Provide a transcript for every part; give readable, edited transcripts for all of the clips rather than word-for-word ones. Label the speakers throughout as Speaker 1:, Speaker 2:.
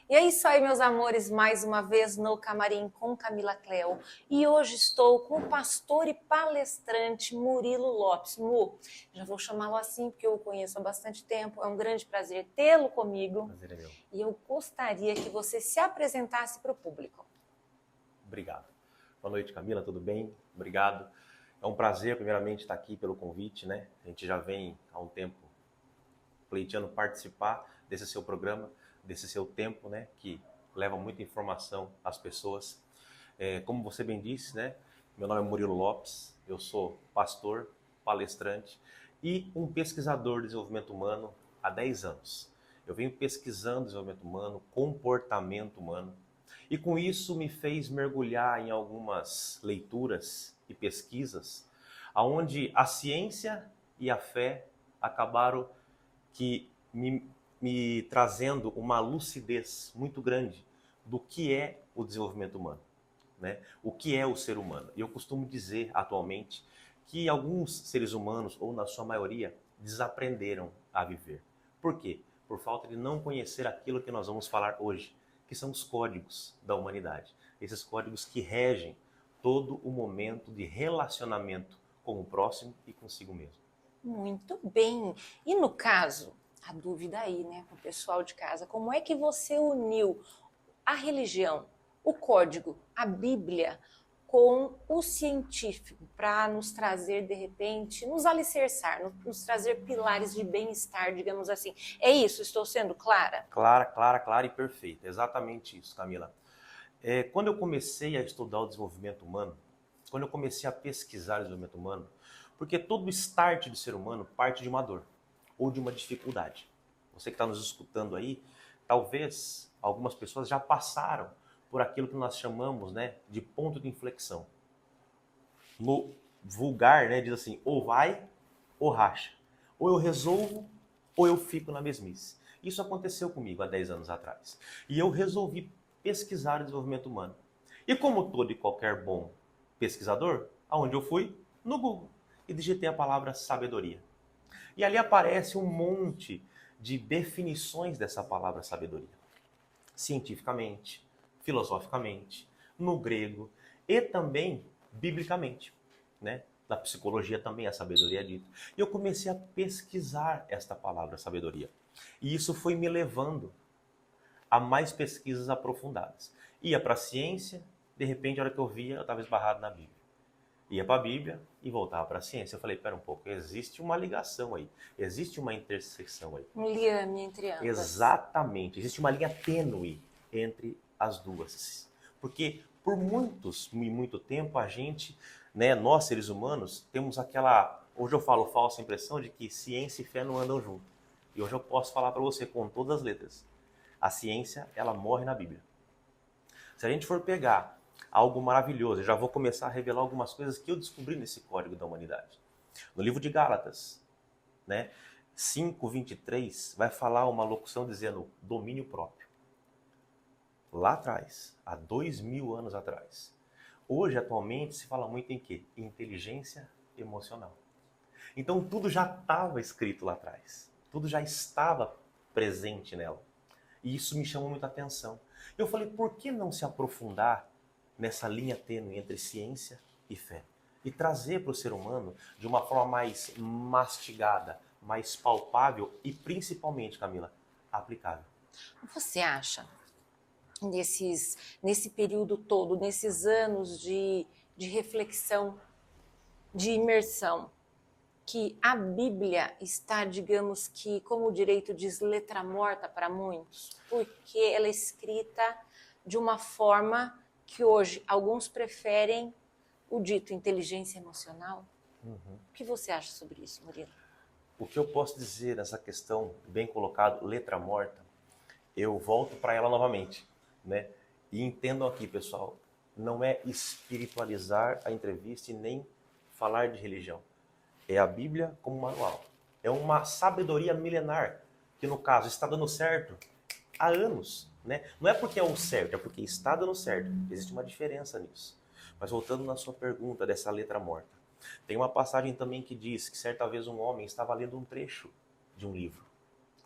Speaker 1: E é isso aí, meus amores, mais uma vez no Camarim com Camila Cleo. E hoje estou com o pastor e palestrante Murilo Lopes. Mu, já vou chamá-lo assim porque eu o conheço há bastante tempo. É um grande prazer tê-lo comigo.
Speaker 2: Prazer é meu.
Speaker 1: E eu gostaria que você se apresentasse para o público.
Speaker 2: Obrigado. Boa noite, Camila, tudo bem? Obrigado. É um prazer, primeiramente, estar aqui pelo convite, né? A gente já vem há um tempo pleiteando participar desse seu programa, desse seu tempo, né? Que leva muita informação às pessoas. Como você bem disse, né? Meu nome é Murilo Lopes, eu sou pastor, palestrante e um pesquisador de desenvolvimento humano há 10 anos. Eu venho pesquisando desenvolvimento humano, comportamento humano, e com isso me fez mergulhar em algumas leituras e pesquisas, onde a ciência e a fé acabaram que me trazendo uma lucidez muito grande do que é o desenvolvimento humano, né? O que é o ser humano. E eu costumo dizer atualmente que alguns seres humanos, ou na sua maioria, desaprenderam a viver. Por quê? Por falta de não conhecer aquilo que nós vamos falar hoje, que são os códigos da humanidade. Esses códigos que regem todo o momento de relacionamento com o próximo e consigo mesmo.
Speaker 1: Muito bem. E no caso, a dúvida aí, né, com o pessoal de casa, como é que você uniu a religião, o código, a Bíblia, com o científico, para nos trazer, de repente, nos alicerçar, nos trazer pilares de bem-estar, digamos assim. É isso? Estou sendo clara?
Speaker 2: Clara e perfeita. Exatamente isso, Camila. Quando eu comecei a estudar o desenvolvimento humano, quando eu comecei a pesquisar o desenvolvimento humano, porque todo start do ser humano parte de uma dor ou de uma dificuldade. Você que está nos escutando aí, talvez algumas pessoas já passaram por aquilo que nós chamamos, né, de ponto de inflexão. No vulgar, né, diz assim, ou vai ou racha. Ou eu resolvo ou eu fico na mesmice. Isso aconteceu comigo há 10 anos atrás. E eu resolvi pesquisar o desenvolvimento humano. E como todo e qualquer bom pesquisador, aonde eu fui? No Google. E digitei a palavra sabedoria. E ali aparece um monte de definições dessa palavra sabedoria. Cientificamente, filosoficamente, no grego e também biblicamente, né? Na psicologia também a sabedoria é dita. E eu comecei a pesquisar esta palavra sabedoria. E isso foi me levando a mais pesquisas aprofundadas. Ia para a ciência, de repente, a hora que eu via, eu estava esbarrado na Bíblia. Ia para a Bíblia e voltava para a ciência. Eu falei, pera um pouco, existe uma ligação aí, existe uma intersecção aí.
Speaker 1: Um liame entre ambas.
Speaker 2: Exatamente, existe uma linha tênue entre as duas. Porque por muito tempo a gente, né, nós seres humanos, temos aquela, hoje eu falo falsa impressão de que ciência e fé não andam junto. E hoje eu posso falar para você com todas as letras. A ciência, ela morre na Bíblia. Se a gente for pegar algo maravilhoso, eu já vou começar a revelar algumas coisas que eu descobri nesse código da humanidade. No livro de Gálatas, né, 5:23, vai falar uma locução dizendo domínio próprio. Lá atrás, há 2000 anos atrás. Hoje, atualmente, se fala muito em quê? Inteligência emocional. Então, tudo já estava escrito lá atrás. Tudo já estava presente nela. E isso me chamou muita atenção. Eu falei, por que não se aprofundar nessa linha tênue entre ciência e fé? E trazer para o ser humano de uma forma mais mastigada, mais palpável e principalmente, Camila, aplicável.
Speaker 1: Você acha, nesse período todo, nesses anos de reflexão, de imersão, que a Bíblia está, digamos que, como o direito diz, letra morta para muitos, porque ela é escrita de uma forma que hoje alguns preferem o dito inteligência emocional? O que você acha sobre isso, Murilo?
Speaker 2: O que eu posso dizer nessa questão, bem colocado, letra morta, eu volto para ela novamente, né? E entendam aqui, pessoal, não é espiritualizar a entrevista e nem falar de religião. É a Bíblia como manual. É uma sabedoria milenar, que no caso está dando certo há anos, né? Não é porque é o certo, é porque está dando certo. Existe uma diferença nisso. Mas voltando na sua pergunta dessa letra morta, tem uma passagem também que diz que certa vez um homem estava lendo um trecho de um livro,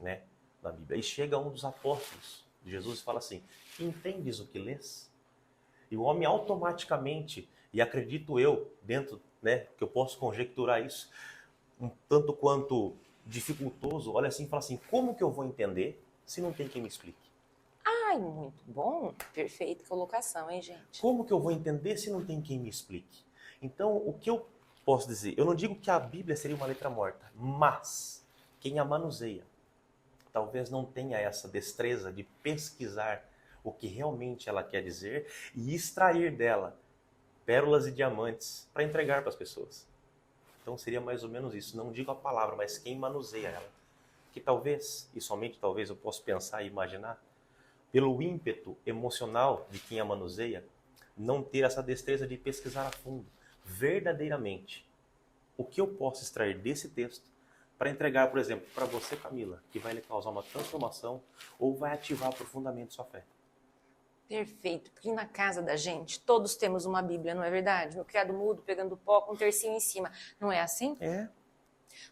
Speaker 2: né, na Bíblia, e chega um dos apóstolos de Jesus e fala assim: entendes o que lês? E o homem automaticamente, e acredito eu, dentro, né, que eu posso conjecturar isso, um tanto quanto dificultoso, olha assim e fala assim: como que eu vou entender se não tem quem me explique?
Speaker 1: Ai, muito bom. Perfeita colocação, hein, gente?
Speaker 2: Como que eu vou entender se não tem quem me explique? Então, o que eu posso dizer? Eu não digo que a Bíblia seria uma letra morta, mas quem a manuseia talvez não tenha essa destreza de pesquisar o que realmente ela quer dizer e extrair dela pérolas e diamantes para entregar para as pessoas. Então seria mais ou menos isso. Não digo a palavra, mas quem manuseia ela. Que talvez, e somente talvez eu possa pensar e imaginar, pelo ímpeto emocional de quem a manuseia, não ter essa destreza de pesquisar a fundo, verdadeiramente, o que eu posso extrair desse texto para entregar, por exemplo, para você, Camila, que vai lhe causar uma transformação ou vai ativar profundamente sua fé.
Speaker 1: Perfeito, porque na casa da gente todos temos uma Bíblia, não é verdade? No criado mudo, pegando pó, com um tercinho em cima. Não é assim?
Speaker 2: É.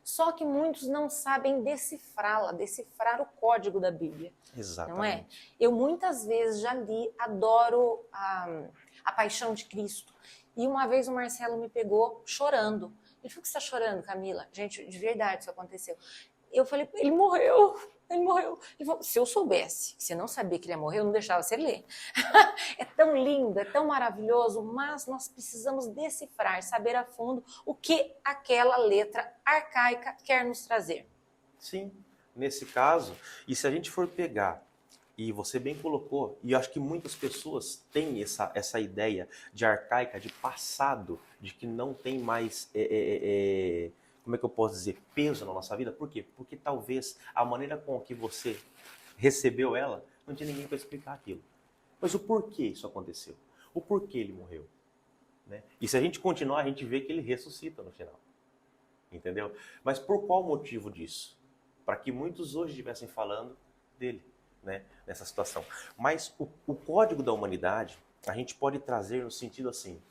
Speaker 1: Só que muitos não sabem decifrá-la, decifrar o código da Bíblia.
Speaker 2: Exatamente.
Speaker 1: Não é? Eu muitas vezes já li, adoro a Paixão de Cristo. E uma vez o Marcelo me pegou chorando. Ele falou: que você está chorando, Camila? Gente, de verdade isso aconteceu. Eu falei: ele morreu. Ele morreu. Ele falou: se eu soubesse que você não sabia que ele ia morrer, eu não deixava você ler. É tão lindo, é tão maravilhoso, mas nós precisamos decifrar, saber a fundo o que aquela letra arcaica quer nos trazer.
Speaker 2: Sim, nesse caso, e se a gente for pegar, e você bem colocou, e eu acho que muitas pessoas têm essa ideia de arcaica, de passado, de que não tem mais, como é que eu posso dizer, peso na nossa vida. Por quê? Porque talvez a maneira com que você recebeu ela, não tinha ninguém para explicar aquilo. Mas o porquê isso aconteceu? O porquê ele morreu? Né? E se a gente continuar, a gente vê que ele ressuscita no final. Entendeu? Mas por qual motivo disso? Para que muitos hoje estivessem falando dele, né, nessa situação. Mas o código da humanidade, a gente pode trazer no sentido assim,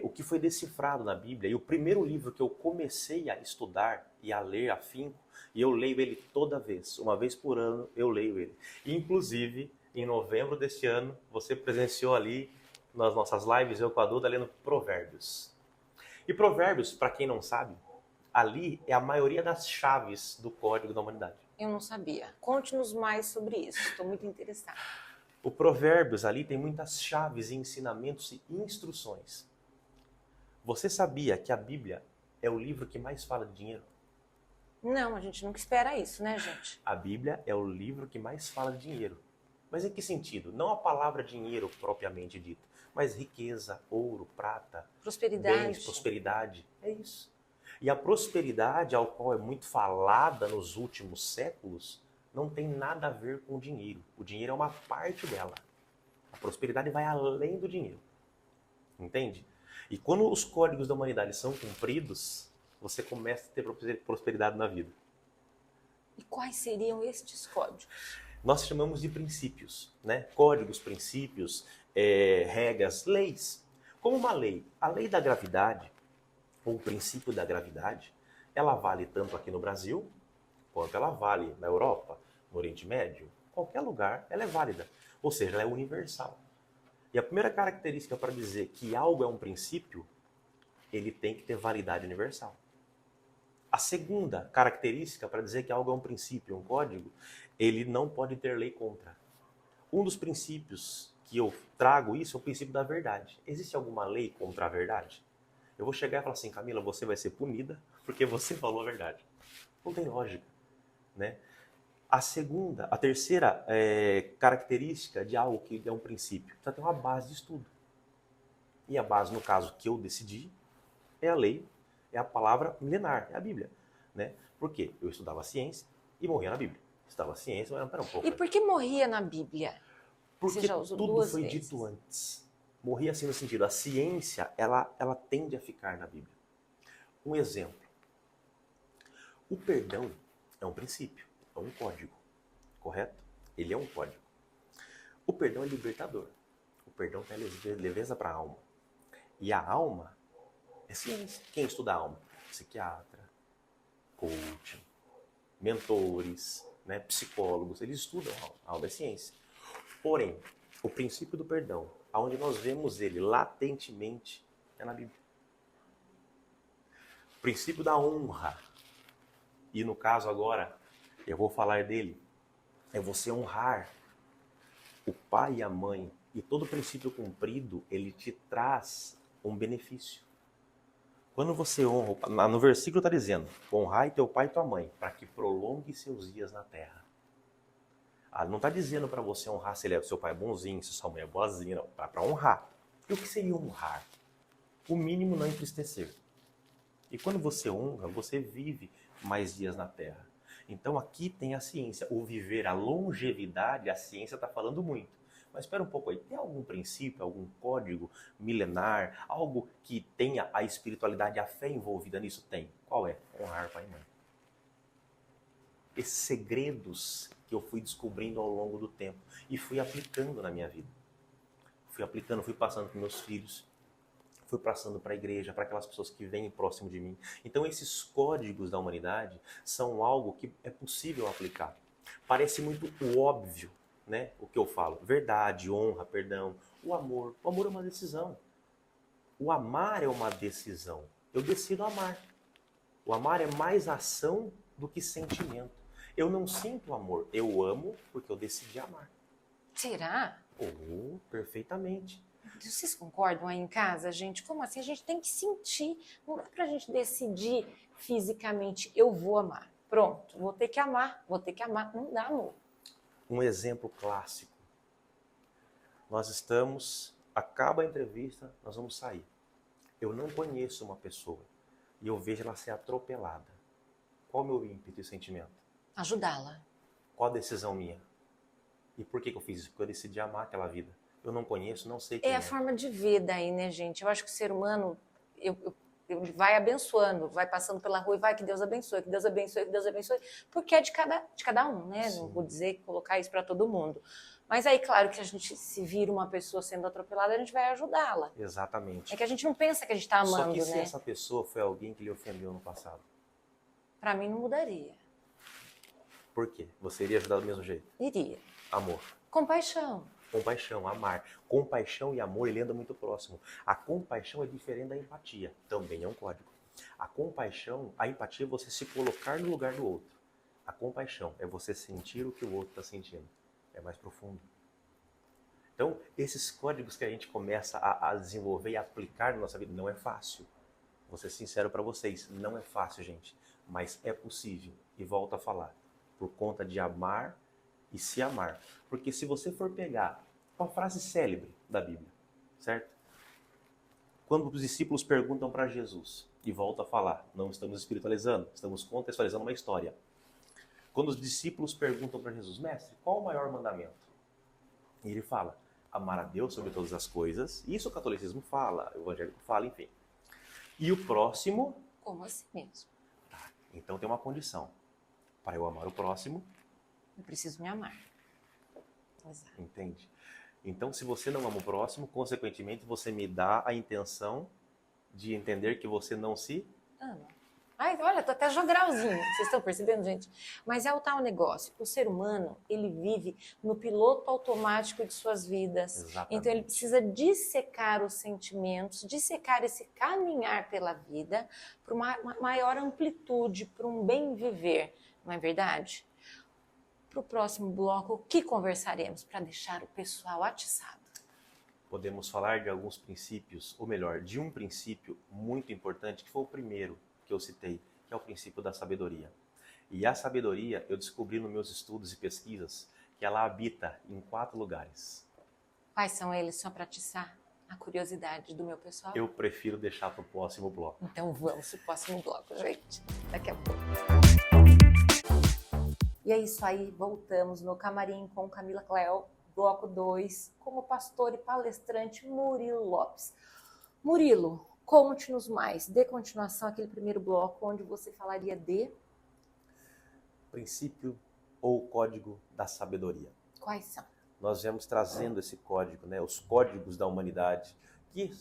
Speaker 2: o que foi decifrado na Bíblia, e o primeiro livro que eu comecei a estudar e a ler afinco, e eu leio ele toda vez, uma vez por ano eu leio ele. Inclusive, em novembro deste ano, você presenciou ali nas nossas lives, eu com a Duda, lendo Provérbios. E Provérbios, para quem não sabe, ali é a maioria das chaves do código da humanidade.
Speaker 1: Eu não sabia. Conte-nos mais sobre isso, estou muito interessada.
Speaker 2: O Provérbios ali tem muitas chaves, ensinamentos e instruções. Você sabia que a Bíblia é o livro que mais fala de dinheiro?
Speaker 1: Não, a gente nunca espera isso, né, gente?
Speaker 2: A Bíblia é o livro que mais fala de dinheiro. Mas em que sentido? Não a palavra dinheiro propriamente dita, mas riqueza, ouro, prata,
Speaker 1: Prosperidade.
Speaker 2: bens, prosperidade. É isso. E a prosperidade, ao qual é muito falada nos últimos séculos, não tem nada a ver com o dinheiro. O dinheiro é uma parte dela. A prosperidade vai além do dinheiro. Entende? E quando os códigos da humanidade são cumpridos, você começa a ter prosperidade na vida.
Speaker 1: E quais seriam estes códigos?
Speaker 2: Nós chamamos de princípios, né? Códigos, princípios, regras, leis. Como uma lei, a lei da gravidade, ou o princípio da gravidade, ela vale tanto aqui no Brasil, quanto ela vale na Europa, no Oriente Médio, qualquer lugar, ela é válida. Ou seja, ela é universal. E a primeira característica para dizer que algo é um princípio, ele tem que ter validade universal. A segunda característica para dizer que algo é um princípio, um código, ele não pode ter lei contra. Um dos princípios que eu trago isso é o princípio da verdade. Existe alguma lei contra a verdade? Eu vou chegar e falar assim: Camila, você vai ser punida porque você falou a verdade. Não tem lógica, né? A terceira característica de algo que é um princípio, precisa ter uma base de estudo. E a base, no caso que eu decidi, é a lei, é a palavra milenar, é a Bíblia, né? Por quê? Eu estudava ciência e morria na Bíblia. Estudava ciência, mas pera um pouco.
Speaker 1: E por que morria na Bíblia?
Speaker 2: Porque
Speaker 1: Você já usou
Speaker 2: tudo
Speaker 1: duas
Speaker 2: foi
Speaker 1: vezes.
Speaker 2: dito antes. Morria assim no sentido, a ciência, ela tende a ficar na Bíblia. Um exemplo. O perdão é um princípio, é um código, correto? Ele é um código. O perdão é libertador. O perdão tem leveza para a alma. E a alma é ciência. Quem estuda a alma? Psiquiatra, coach, mentores, né? Psicólogos, eles estudam a aula é ciência. Porém, o princípio do perdão, aonde nós vemos ele latentemente, é na Bíblia. O princípio da honra, e no caso agora, eu vou falar dele, é você honrar o pai e a mãe. E todo princípio cumprido, ele te traz um benefício. Quando você honra, no versículo está dizendo, honrai teu pai e tua mãe, para que prolongue seus dias na terra. Não está dizendo para você honrar se seu pai é bonzinho, se sua mãe é boazinha, não. Para honrar. E o que seria honrar? O mínimo não entristecer. E quando você honra, você vive mais dias na terra. Então aqui tem a ciência. O viver, a longevidade, a ciência está falando muito. Mas espera um pouco aí, tem algum princípio, algum código milenar, algo que tenha a espiritualidade, a fé envolvida nisso? Tem. Qual é? Honrar pai e mãe. Esses segredos que eu fui descobrindo ao longo do tempo e fui aplicando na minha vida. Fui aplicando, fui passando para meus filhos, fui passando para a igreja, para aquelas pessoas que vêm próximo de mim. Então esses códigos da humanidade são algo que é possível aplicar. Parece muito óbvio, né, o que eu falo. Verdade, honra, perdão, o amor. O amor é uma decisão. O amar é uma decisão. Eu decido amar. O amar é mais ação do que sentimento. Eu não sinto amor, eu amo porque eu decidi amar.
Speaker 1: Será?
Speaker 2: Oh, perfeitamente.
Speaker 1: Vocês concordam aí em casa, gente? Como assim? A gente tem que sentir. Não dá pra gente decidir fisicamente, eu vou amar. Pronto, vou ter que amar, vou ter que amar. Não dá, amor.
Speaker 2: Um exemplo clássico. Nós estamos, acaba a entrevista, nós vamos sair. Eu não conheço uma pessoa e eu vejo ela ser atropelada. Qual o meu ímpeto e sentimento?
Speaker 1: Ajudá-la.
Speaker 2: Qual a decisão minha? E por que eu fiz isso? Porque eu decidi amar aquela vida. Eu não conheço, não sei quem é.
Speaker 1: É a forma de ver daí, né, gente? Eu acho que o ser humano vai abençoando, vai passando pela rua e vai que Deus abençoe, que Deus abençoe, que Deus abençoe, porque é de cada um, né?
Speaker 2: Sim.
Speaker 1: Não vou dizer, colocar isso para todo mundo. Mas aí, claro que a gente, se vira uma pessoa sendo atropelada, a gente vai ajudá-la.
Speaker 2: Exatamente.
Speaker 1: É que a gente não pensa que a gente está amando,
Speaker 2: Só que se
Speaker 1: né?
Speaker 2: essa pessoa foi alguém que lhe ofendeu no passado.
Speaker 1: Para mim não mudaria.
Speaker 2: Por quê? Você iria ajudar do mesmo jeito?
Speaker 1: Iria.
Speaker 2: Amor.
Speaker 1: Compaixão.
Speaker 2: Compaixão, amar. Compaixão e amor, ele anda muito próximo. A compaixão é diferente da empatia. Também é um código. A compaixão, a empatia é você se colocar no lugar do outro. A compaixão é você sentir o que o outro está sentindo. É mais profundo. Então, esses códigos que a gente começa a desenvolver e aplicar na nossa vida, não é fácil. Vou ser sincero para vocês, não é fácil, gente. Mas é possível. E volto a falar. Por conta de amar e se amar. Porque se você for pegar uma frase célebre da Bíblia, certo? Quando os discípulos perguntam para Jesus, e volto a falar, não estamos espiritualizando, estamos contextualizando uma história. Quando os discípulos perguntam para Jesus, mestre, qual o maior mandamento? E ele fala, amar a Deus sobre todas as coisas, isso o catolicismo fala, o evangélico fala, enfim. E o próximo?
Speaker 1: Como assim mesmo?
Speaker 2: Tá, então tem uma condição. Para eu amar o próximo,
Speaker 1: Eu preciso me amar. Exato.
Speaker 2: entende? Então, se você não ama o próximo, consequentemente, você me dá a intenção de entender que você não se
Speaker 1: ama. Ai, olha, tô até jogralzinho. Vocês estão percebendo, gente? Mas é o tal negócio. O ser humano, ele vive no piloto automático de suas vidas.
Speaker 2: Exatamente.
Speaker 1: Então, ele precisa dissecar os sentimentos, dissecar esse caminhar pela vida para uma maior amplitude, para um bem viver. Não é verdade? Para o próximo bloco, o que conversaremos para deixar o pessoal atiçado?
Speaker 2: Podemos falar de alguns princípios, ou melhor, de um princípio muito importante, que foi o primeiro que eu citei, que é o princípio da sabedoria. E a sabedoria, eu descobri nos meus estudos e pesquisas, que ela habita em 4 lugares.
Speaker 1: Quais são eles, só para atiçar a curiosidade do meu pessoal?
Speaker 2: Eu prefiro deixar para o próximo bloco.
Speaker 1: Então vamos para o próximo bloco, gente. Daqui a pouco. E é isso aí, voltamos no Camarim com Camila Cléo, bloco 2, com o pastor e palestrante Murilo Lopes. Murilo, conte-nos mais, dê continuação àquele primeiro bloco onde você falaria de...
Speaker 2: Princípio ou código da sabedoria.
Speaker 1: Quais são?
Speaker 2: Nós viemos trazendo esse código, né, os códigos da humanidade, que,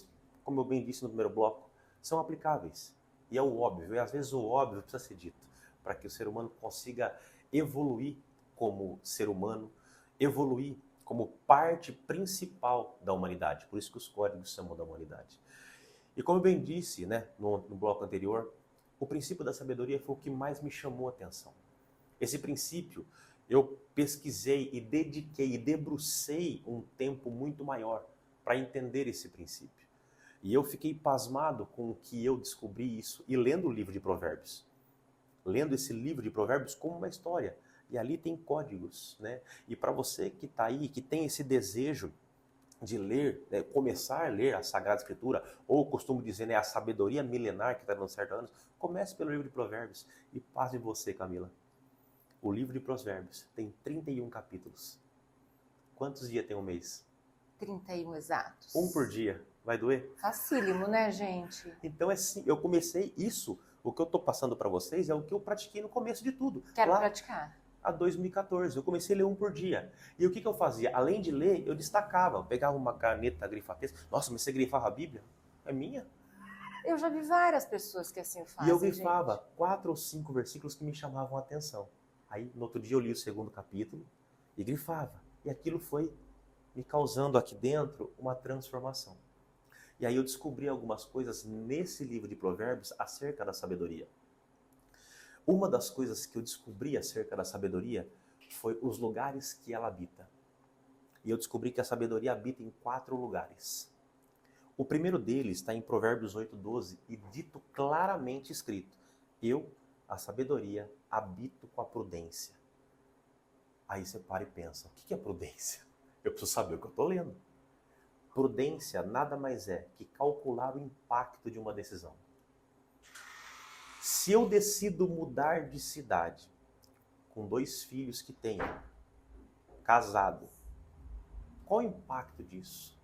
Speaker 2: como eu bem disse no primeiro bloco, são aplicáveis. E é o óbvio, e às vezes o óbvio precisa ser dito, para que o ser humano consiga evoluir como ser humano, evoluir como parte principal da humanidade. Por isso que os códigos chamam da humanidade. E como eu bem disse, né, no bloco anterior, o princípio da sabedoria foi o que mais me chamou a atenção. Esse princípio eu pesquisei e dediquei e debrucei um tempo muito maior para entender esse princípio. E eu fiquei pasmado com o que eu descobri isso e lendo o livro de Provérbios. Lendo esse livro de Provérbios como uma história. E ali tem códigos, né? E para você que está aí, que tem esse desejo de ler, né, começar a ler a Sagrada Escritura, ou costumo dizer, né, a sabedoria milenar que está dando certo anos, comece pelo livro de Provérbios. E paz em você, Camila. O livro de Provérbios tem 31 capítulos. Quantos dias tem um mês?
Speaker 1: 31 exatos.
Speaker 2: Um por dia. Vai doer?
Speaker 1: Facílimo, né, gente?
Speaker 2: Então, é assim, eu comecei isso, o que eu estou passando para vocês é o que eu pratiquei no começo de tudo.
Speaker 1: Quero
Speaker 2: lá,
Speaker 1: praticar.
Speaker 2: A 2014, eu comecei a ler um por dia. E o que eu fazia? Além de ler, eu destacava. Eu pegava uma caneta grifafete. Nossa, mas você grifava a Bíblia? É minha?
Speaker 1: Eu já vi várias pessoas que assim fazem,
Speaker 2: E eu grifava
Speaker 1: gente.
Speaker 2: 4 ou 5 versículos que me chamavam a atenção. Aí, no outro dia, eu li o segundo capítulo e grifava. E aquilo foi me causando aqui dentro uma transformação. E aí eu descobri algumas coisas nesse livro de Provérbios acerca da sabedoria. Uma das coisas que eu descobri acerca da sabedoria foi os lugares que ela habita. E eu descobri que a sabedoria habita em 4 lugares. O primeiro deles está em Provérbios 8:12 e dito claramente escrito: eu, a sabedoria, habito com a prudência. Aí você para e pensa, o que é prudência? Eu preciso saber o que eu estou lendo. Prudência nada mais é que calcular o impacto de uma decisão. Se eu decido mudar de cidade com 2 filhos que tenho, casado, qual o impacto disso?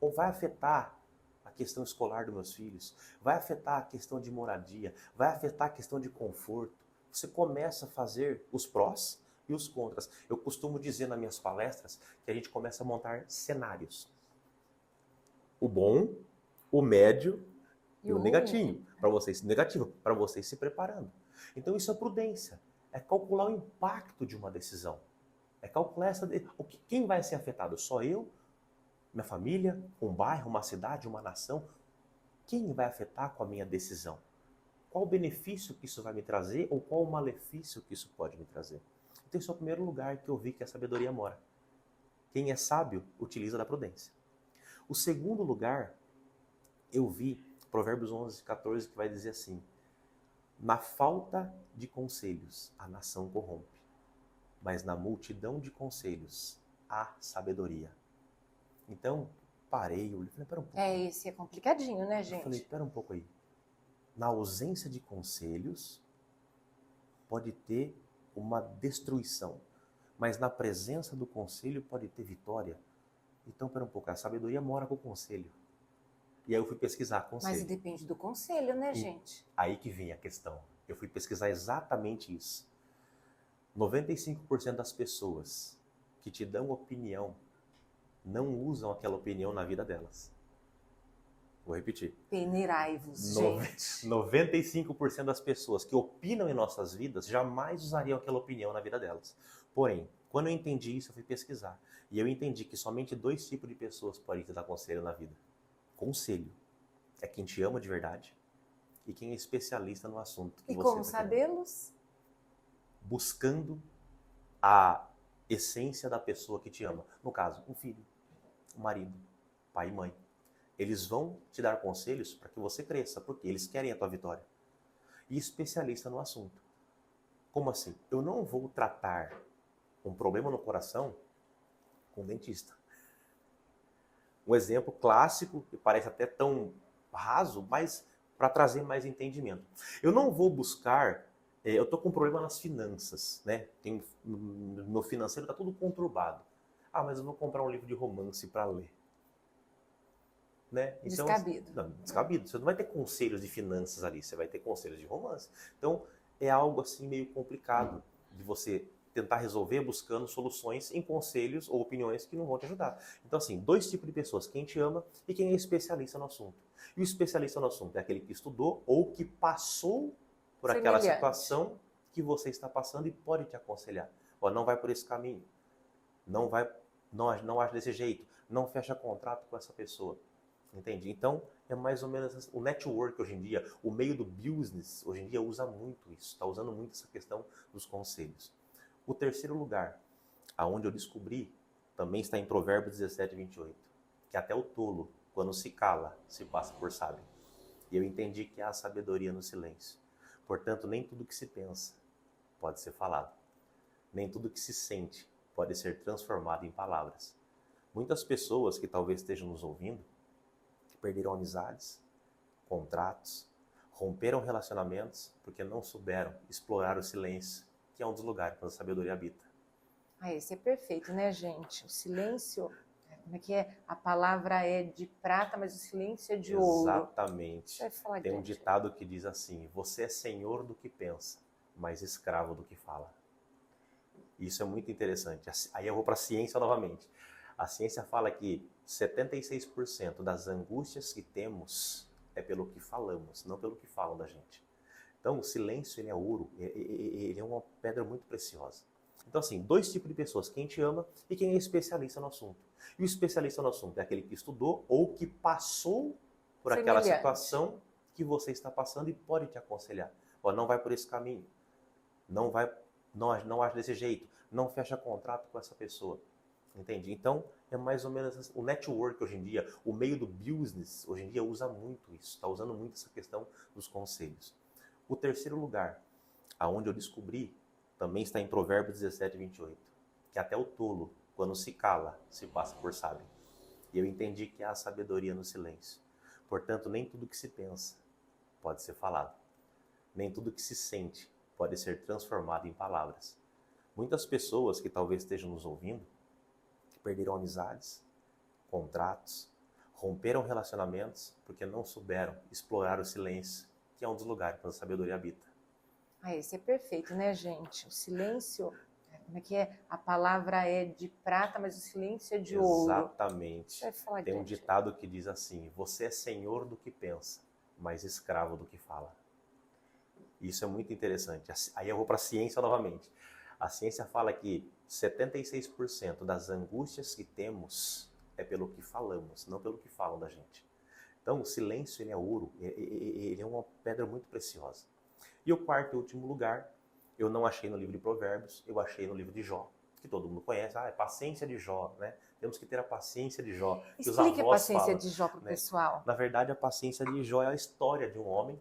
Speaker 2: Ou vai afetar a questão escolar dos meus filhos? Vai afetar a questão de moradia? Vai afetar a questão de conforto? Você começa a fazer os prós e os contras. Eu costumo dizer nas minhas palestras que a gente começa a montar cenários. O bom, o médio e o negativo. Para vocês se preparando. Então isso é prudência. É calcular o impacto de uma decisão. É calcular quem vai ser afetado? Só eu? Minha família? Um bairro? Uma cidade? Uma nação? Quem vai afetar com a minha decisão? Qual o benefício que isso vai me trazer ou qual o malefício que isso pode me trazer? Então esse é o primeiro lugar que eu vi que a sabedoria mora. Quem é sábio utiliza da prudência. O segundo lugar, eu vi Provérbios 11:14, que vai dizer assim: na falta de conselhos, a nação corrompe, mas na multidão de conselhos, há sabedoria. Então, parei, eu falei, pera um pouco.
Speaker 1: Esse é complicadinho, né, gente?
Speaker 2: Eu falei, pera um pouco aí. Na ausência de conselhos, pode ter uma destruição, mas na presença do conselho pode ter vitória. Então, pera um pouco, a sabedoria mora com o conselho. E aí eu fui pesquisar conselho.
Speaker 1: Mas depende do conselho, né, gente?
Speaker 2: Aí que vem a questão. Eu fui pesquisar exatamente isso. 95% das pessoas que te dão opinião não usam aquela opinião na vida delas. Vou repetir.
Speaker 1: Peneirai-vos, gente.
Speaker 2: 95% das pessoas que opinam em nossas vidas jamais usariam aquela opinião na vida delas. Porém, quando eu entendi isso, eu fui pesquisar. E eu entendi que somente 2 tipos de pessoas podem te dar conselho na vida. Conselho é quem te ama de verdade e quem é especialista no assunto que
Speaker 1: E
Speaker 2: você
Speaker 1: como
Speaker 2: tá
Speaker 1: sabê-los?
Speaker 2: buscando a essência da pessoa que te ama. No caso, um filho, um marido, pai e mãe. Eles vão te dar conselhos para que você cresça, porque eles querem a tua vitória. E especialista no assunto. Como assim? Eu não vou tratar um problema no coração com um dentista. Um exemplo clássico, que parece até tão raso, mas para trazer mais entendimento. Eu não vou buscar, eu estou com um problema nas finanças, né? Meu financeiro está tudo conturbado. Ah, mas eu vou comprar um livro de romance para ler. Né? Então,
Speaker 1: Descabido.
Speaker 2: Não, descabido. Você não vai ter conselhos de finanças ali, você vai ter conselhos de romance. Então, é algo assim meio complicado de você tentar resolver buscando soluções em conselhos ou opiniões que não vão te ajudar. Então, assim, 2 tipos de pessoas, quem te ama e quem é especialista no assunto. E o especialista no assunto é aquele que estudou ou que passou por aquela situação que você está passando e pode te aconselhar. Ó, não vai por esse caminho, não age desse jeito, não fecha contrato com essa pessoa. Entende? Então, é mais ou menos o network hoje em dia, o meio do business hoje em dia usa muito isso, está usando muito essa questão dos conselhos. O terceiro lugar, aonde eu descobri, também está em Provérbios 17, 28, que até o tolo, quando se cala, se passa por sábio. E eu entendi que há sabedoria no silêncio. Portanto, nem tudo que se pensa pode ser falado. Nem tudo que se sente pode ser transformado em palavras. Muitas pessoas que talvez estejam nos ouvindo, que perderam amizades, contratos, romperam relacionamentos porque não souberam explorar o silêncio, que é um dos lugares onde a sabedoria habita.
Speaker 1: Ah, esse é perfeito, né, gente? O silêncio, como é que é? A palavra é de prata, mas o silêncio é de ouro.
Speaker 2: Exatamente.
Speaker 1: Você vai falar
Speaker 2: Tem um
Speaker 1: diante.
Speaker 2: ditado que diz assim: você é senhor do que pensa, mas escravo do que fala. Isso é muito interessante. Aí eu vou para a ciência novamente. A ciência fala que 76% das angústias que temos é pelo que falamos, não pelo que falam da gente. Então, o silêncio, ele é ouro, ele é uma pedra muito preciosa. Então, assim, dois tipos de pessoas, quem te ama e quem é especialista no assunto. E o especialista no assunto é aquele que estudou ou que passou por aquela
Speaker 1: Semelhante.
Speaker 2: situação que você está passando e pode te aconselhar. Ó, não vai por esse caminho, não age desse jeito, não fecha contrato com essa pessoa. Entende? Então, é mais ou menos o network hoje em dia, o meio do business hoje em dia usa muito isso, está usando muito essa questão dos conselhos. O terceiro lugar, aonde eu descobri, também está em Provérbios 17, 28, que até o tolo, quando se cala, se passa por sábio. E eu entendi que há sabedoria no silêncio. Portanto, nem tudo que se pensa pode ser falado. Nem tudo que se sente pode ser transformado em palavras. Muitas pessoas que talvez estejam nos ouvindo, que perderam amizades, contratos, romperam relacionamentos porque não souberam explorar o silêncio, que é um dos lugares onde a sabedoria habita.
Speaker 1: Ah, esse é perfeito, né, gente? O silêncio, como é que é? A palavra é de prata, mas o silêncio é de ouro.
Speaker 2: Exatamente.
Speaker 1: Você vai falar
Speaker 2: Tem um
Speaker 1: diante.
Speaker 2: ditado que diz assim: você é senhor do que pensa, mas escravo do que fala. Isso é muito interessante. Aí eu vou para a ciência novamente. A ciência fala que 76% das angústias que temos é pelo que falamos, não pelo que falam da gente. Então, o silêncio, ele é ouro, ele é uma pedra muito preciosa. E o quarto e último lugar, eu não achei no livro de Provérbios, eu achei no livro de Jó, que todo mundo conhece. Ah, é paciência de Jó, né? Temos que ter a paciência de Jó. Que os
Speaker 1: Explique a
Speaker 2: avós
Speaker 1: paciência
Speaker 2: falam,
Speaker 1: de Jó para o
Speaker 2: né?
Speaker 1: pessoal.
Speaker 2: Na verdade, a paciência de Jó é a história de um homem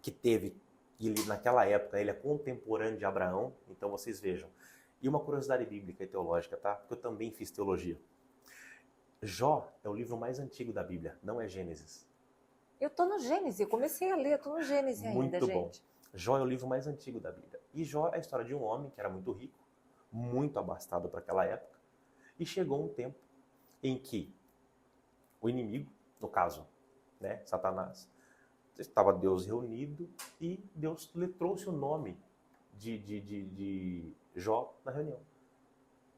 Speaker 2: que teve, ele, naquela época, ele é contemporâneo de Abraão, então vocês vejam. E uma curiosidade bíblica e teológica, tá? Porque eu também fiz teologia. Jó é o livro mais antigo da Bíblia, não é Gênesis.
Speaker 1: Eu tô no Gênesis, eu comecei a ler, eu tô no Gênesis ainda,
Speaker 2: Muito bom.
Speaker 1: gente.
Speaker 2: Jó é o livro mais antigo da Bíblia. E Jó é a história de um homem que era muito rico, muito abastado para aquela época, e chegou um tempo em que o inimigo, no caso, né, Satanás, estava Deus reunido e Deus lhe trouxe o nome de Jó na reunião.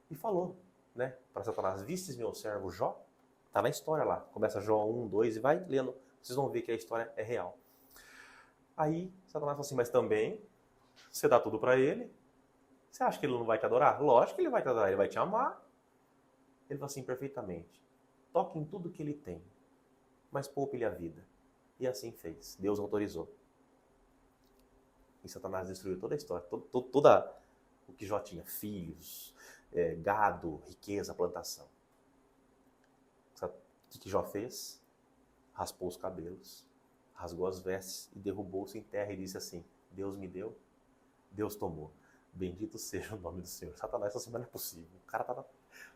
Speaker 2: E falou, né, para Satanás: vistes meu servo Jó? Tá na história lá. Começa Jó 1, 2 e vai lendo. Vocês vão ver que a história é real. Aí Satanás falou assim: mas também você dá tudo para ele. Você acha que ele não vai te adorar? Lógico que ele vai te adorar, ele vai te amar. Ele falou assim: perfeitamente. Toque em tudo que ele tem, mas poupe-lhe a vida. E assim fez. Deus autorizou. E Satanás destruiu toda a história, toda o que Jó tinha: filhos, gado, riqueza, plantação. O que Jó fez? Raspou os cabelos, rasgou as vestes e derrubou-se em terra e disse assim: Deus me deu, Deus tomou. Bendito seja o nome do Senhor. Satanás falou assim: mas não é possível. O cara tá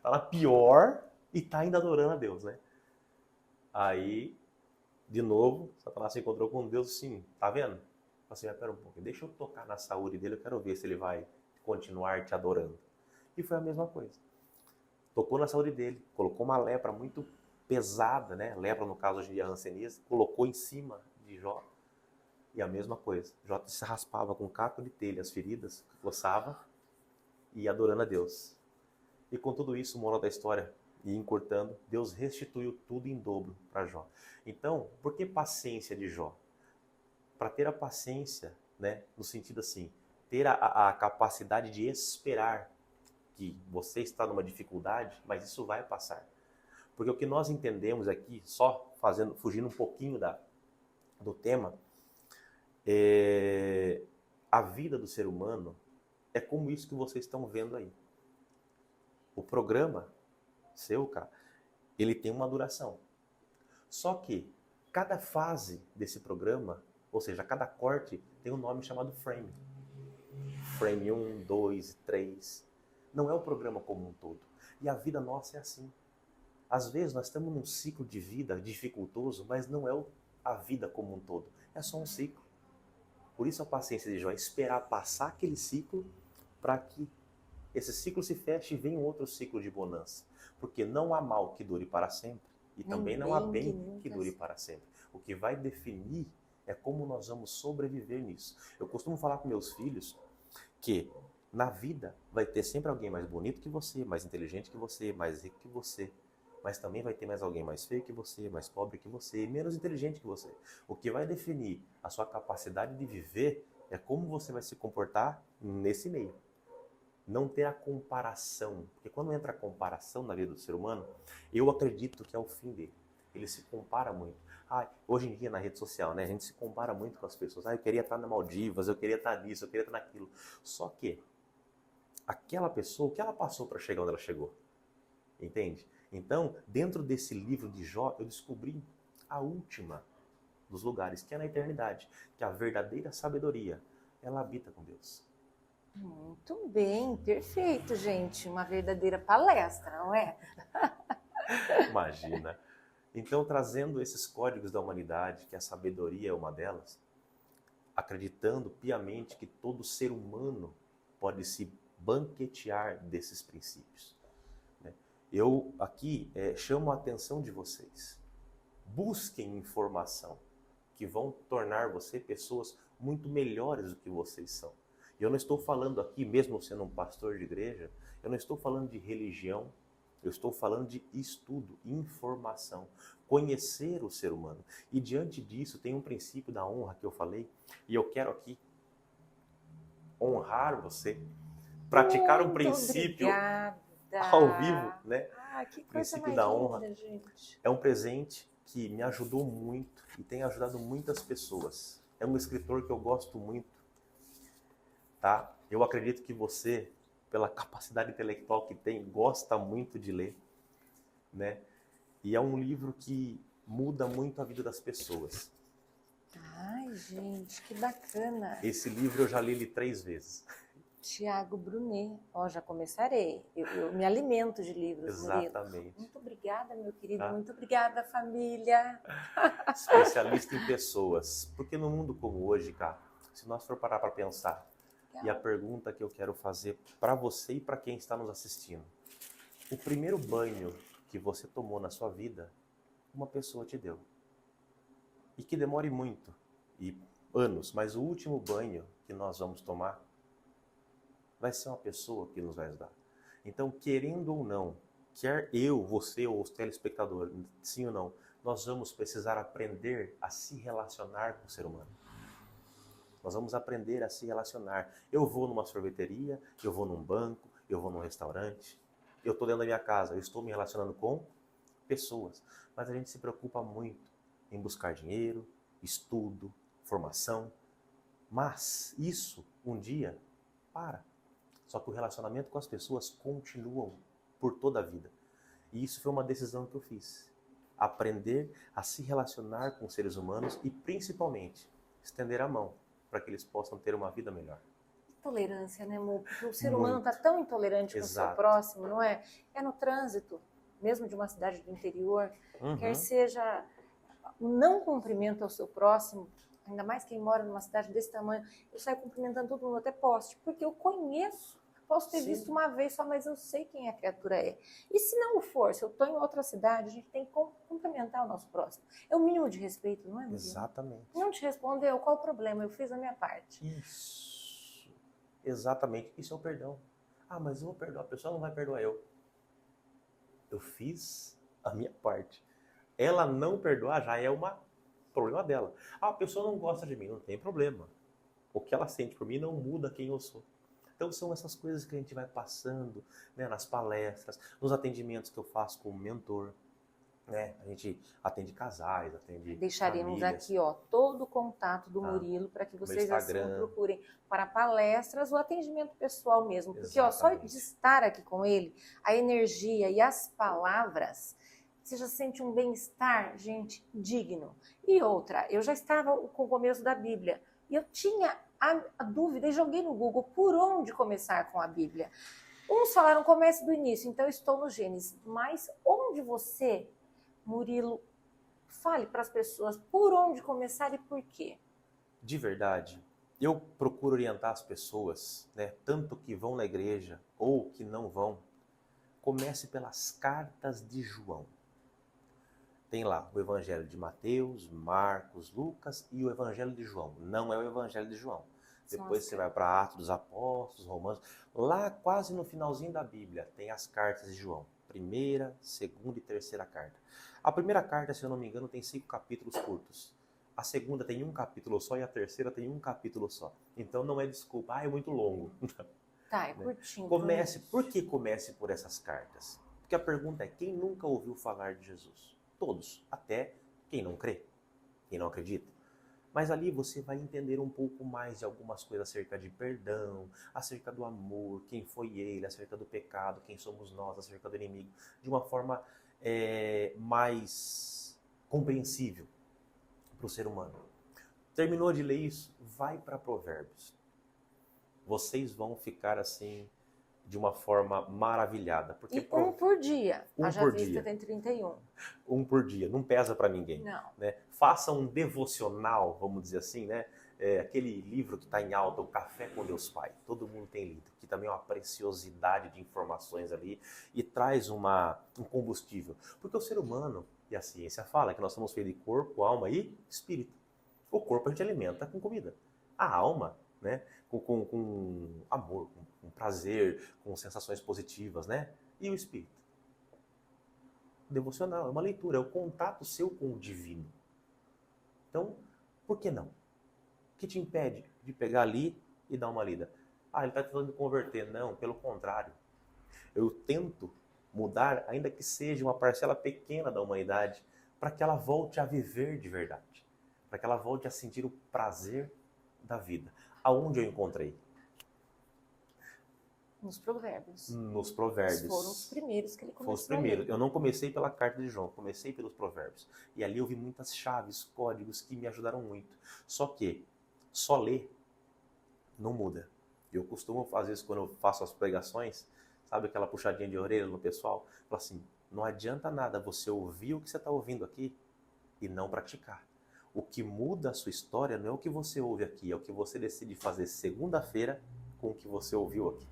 Speaker 2: na pior e tá ainda adorando a Deus, né? Aí, de novo, Satanás se encontrou com Deus assim: tá vendo? Assim, mas pera um pouco, deixa eu tocar na saúde dele, eu quero ver se ele vai continuar te adorando. E foi a mesma coisa. Tocou na saúde dele, colocou uma lepra muito pesada, né? Lepra, no caso hoje em dia, hanseníase, colocou em cima de Jó. E a mesma coisa. Jó se raspava com caco de telha as feridas, coçava e adorando a Deus. E com tudo isso, moral da história, e encurtando, Deus restituiu tudo em dobro para Jó. Então, por que paciência de Jó? Para ter a paciência, né? No sentido assim, ter a capacidade de esperar que você está numa dificuldade, mas isso vai passar. Porque o que nós entendemos aqui, só fugindo um pouquinho do tema, a vida do ser humano é como isso que vocês estão vendo aí. O programa seu, cara, ele tem uma duração. Só que cada fase desse programa, ou seja, cada corte, tem um nome chamado frame. Frame 1, 2, 3. Não é o programa como um todo. E a vida nossa é assim. Às vezes nós estamos num ciclo de vida dificultoso, mas não é a vida como um todo. É só um ciclo. Por isso a paciência de Jó é esperar passar aquele ciclo para que esse ciclo se feche e venha um outro ciclo de bonança. Porque não há mal que dure para sempre e também não há bem que dure para sempre. O que vai definir é como nós vamos sobreviver nisso. Eu costumo falar com meus filhos que na vida vai ter sempre alguém mais bonito que você, mais inteligente que você, mais rico que você. Mas também vai ter mais alguém mais feio que você, mais pobre que você, menos inteligente que você. O que vai definir a sua capacidade de viver é como você vai se comportar nesse meio. Não ter a comparação. Porque quando entra a comparação na vida do ser humano, eu acredito que é o fim dele. Ele se compara muito. Hoje em dia na rede social, né, a gente se compara muito com as pessoas. Eu queria estar na Maldivas, eu queria estar nisso, eu queria estar naquilo. Só que aquela pessoa, o que ela passou para chegar onde ela chegou? Entende? Então, dentro desse livro de Jó, eu descobri a última dos lugares, que é na eternidade, que a verdadeira sabedoria, ela habita com Deus.
Speaker 1: Muito bem, perfeito, gente. Uma verdadeira palestra, não é?
Speaker 2: Imagina. Então, trazendo esses códigos da humanidade, que a sabedoria é uma delas, acreditando piamente que todo ser humano pode se banquetear desses princípios. Eu aqui chamo a atenção de vocês. Busquem informação que vão tornar você pessoas muito melhores do que vocês são. E eu não estou falando aqui, mesmo sendo um pastor de igreja, eu não estou falando de religião, eu estou falando de estudo, informação, conhecer o ser humano. E diante disso tem um princípio da honra que eu falei, e eu quero aqui honrar você, praticar um princípio ao vivo, né?
Speaker 1: Que
Speaker 2: O
Speaker 1: coisa
Speaker 2: princípio
Speaker 1: mais
Speaker 2: da honra
Speaker 1: linda, gente.
Speaker 2: é um presente que me ajudou muito e tem ajudado muitas pessoas. É um escritor que eu gosto muito, tá? Eu acredito que você, pela capacidade intelectual que tem, gosta muito de ler, né? E é um livro que muda muito a vida das pessoas.
Speaker 1: Ai, gente, que bacana.
Speaker 2: Esse livro eu já li ele 3 vezes.
Speaker 1: Tiago Brunet. Já começarei. Eu me alimento de livros,
Speaker 2: Exatamente.
Speaker 1: Murilo. Muito obrigada, meu querido.
Speaker 2: Tá?
Speaker 1: Muito obrigada, família.
Speaker 2: Especialista em pessoas. Porque no mundo como hoje, cara, se nós for parar para pensar, e a pergunta que eu quero fazer para você e para quem está nos assistindo. O primeiro banho que você tomou na sua vida, uma pessoa te deu. E que demore muito, e anos, mas o último banho que nós vamos tomar vai ser uma pessoa que nos vai ajudar. Então, querendo ou não, quer eu, você ou os telespectadores, sim ou não, nós vamos precisar aprender a se relacionar com o ser humano. Nós vamos aprender a se relacionar. Eu vou numa sorveteria, eu vou num banco, eu vou num restaurante, eu estou dentro da minha casa, eu estou me relacionando com pessoas. Mas a gente se preocupa muito em buscar dinheiro, estudo, formação. Mas isso, um dia, para. Só que o relacionamento com as pessoas continuam por toda a vida. E isso foi uma decisão que eu fiz. Aprender a se relacionar com os seres humanos e, principalmente, estender a mão para que eles possam ter uma vida melhor.
Speaker 1: Tolerância, né, amor? Porque o ser humano está tão intolerante com o seu próximo, não é? É no trânsito, mesmo de uma cidade do interior, quer seja o não cumprimento ao seu próximo, ainda mais quem mora numa cidade desse tamanho, eu saio cumprimentando todo mundo até poste, porque eu conheço, posso ter visto uma vez só, mas eu sei quem a criatura é. E se não for, se eu estou em outra cidade, a gente tem que cumprimentar o nosso próximo. É o mínimo de respeito, não é, Miguel?
Speaker 2: Exatamente.
Speaker 1: Não te respondeu, qual o problema? Eu fiz a minha parte.
Speaker 2: Isso. Exatamente. Isso é o perdão. Mas eu vou perdoar, a pessoa não vai perdoar eu. Eu fiz a minha parte. Ela não perdoar já é um problema dela. A pessoa não gosta de mim, não tem problema. O que ela sente por mim não muda quem eu sou. Então são essas coisas que a gente vai passando, né, nas palestras, nos atendimentos que eu faço como mentor. Né? A gente atende casais, atende
Speaker 1: Deixaremos
Speaker 2: famílias.
Speaker 1: aqui, ó, todo o contato do Murilo para que vocês assim procurem para palestras ou atendimento pessoal mesmo. Porque ó, só de estar aqui com ele, a energia e as palavras, você já sente um bem-estar, gente, digno. E outra, eu já estava com o começo da Bíblia e eu tinha a dúvida e joguei no Google por onde começar com a Bíblia. Uns falaram comece do início, então eu estou no Gênesis. Mas onde você, Murilo, fale para as pessoas por onde começar e por quê?
Speaker 2: De verdade, eu procuro orientar as pessoas, né, tanto que vão na igreja ou que não vão, comece pelas cartas de João. Tem lá o Evangelho de Mateus, Marcos, Lucas e o Evangelho de João. Não é o Evangelho de João. Depois você vai para Atos dos Apóstolos, Romanos. Lá quase no finalzinho da Bíblia tem as cartas de João. Primeira, segunda e terceira carta. A primeira carta, se eu não me engano, tem 5 capítulos curtos. A segunda tem 1 capítulo só e a terceira tem 1 capítulo só. Então não é desculpa, é muito longo.
Speaker 1: Tá, é curtinho.
Speaker 2: Por que comece por essas cartas? Porque a pergunta é, quem nunca ouviu falar de Jesus? Todos, até quem não crê, quem não acredita. Mas ali você vai entender um pouco mais de algumas coisas acerca de perdão, acerca do amor, quem foi ele, acerca do pecado, quem somos nós, acerca do inimigo, de uma forma mais compreensível para o ser humano. Terminou de ler isso? Vai para Provérbios. Vocês vão ficar assim de uma forma maravilhada. Porque
Speaker 1: e um por dia.
Speaker 2: Haja
Speaker 1: vista tem 31.
Speaker 2: Um por dia. Não pesa para ninguém.
Speaker 1: Não.
Speaker 2: Né? Faça um devocional, vamos dizer assim, né? Aquele livro que está em alta, O Café com Deus Pai. Todo mundo tem lido. Que também é uma preciosidade de informações ali e traz um combustível. Porque o ser humano, e a ciência fala, que nós somos feitos de corpo, alma e espírito. O corpo a gente alimenta com comida. A alma, né? Com amor, com prazer, com sensações positivas, né? E o espírito? Devocional, é uma leitura, é o contato seu com o divino. Então, por que não? O que te impede de pegar ali e dar uma lida? Ele está tentando me converter. Não, pelo contrário. Eu tento mudar, ainda que seja uma parcela pequena da humanidade, para que ela volte a viver de verdade. Para que ela volte a sentir o prazer da vida. Aonde eu encontrei?
Speaker 1: Nos Provérbios.
Speaker 2: Nos Provérbios.
Speaker 1: Foram os primeiros que ele começou.
Speaker 2: Foram os primeiros. Eu não comecei pela carta de João, comecei pelos Provérbios. E ali eu vi muitas chaves, códigos que me ajudaram muito. Só que só ler não muda. Eu costumo fazer isso quando eu faço as pregações, sabe aquela puxadinha de orelha no pessoal? Falo assim, não adianta nada você ouvir o que você está ouvindo aqui e não praticar. O que muda a sua história não é o que você ouve aqui, é o que você decide fazer segunda-feira com o que você ouviu aqui.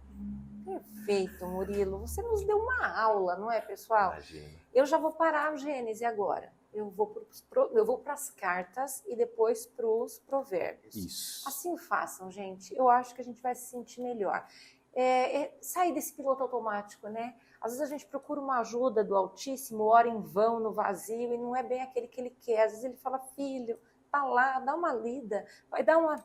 Speaker 1: Perfeito, Murilo. Você nos deu uma aula, não é, pessoal?
Speaker 2: Imagina.
Speaker 1: Eu já vou parar o Gênesis agora. Eu vou para as cartas e depois para os provérbios.
Speaker 2: Isso.
Speaker 1: Assim façam, gente. Eu acho que a gente vai se sentir melhor. Sair desse piloto automático, né? Às vezes a gente procura uma ajuda do Altíssimo, ora em vão, no vazio, e não é bem aquele que ele quer. Às vezes ele fala, filho, tá lá, dá uma lida, vai dar uma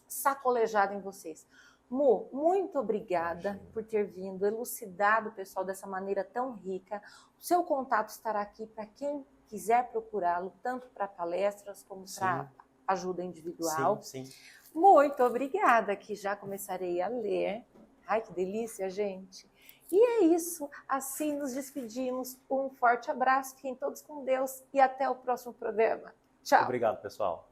Speaker 1: sacolejada em vocês. Mu, muito obrigada por ter vindo, elucidado o pessoal dessa maneira tão rica. O seu contato estará aqui para quem quiser procurá-lo, tanto para palestras como para ajuda individual.
Speaker 2: Sim, sim.
Speaker 1: Muito obrigada, que já começarei a ler. Ai, que delícia, gente. E é isso, assim nos despedimos. Um forte abraço, fiquem todos com Deus e até o próximo programa. Tchau.
Speaker 2: Obrigado, pessoal.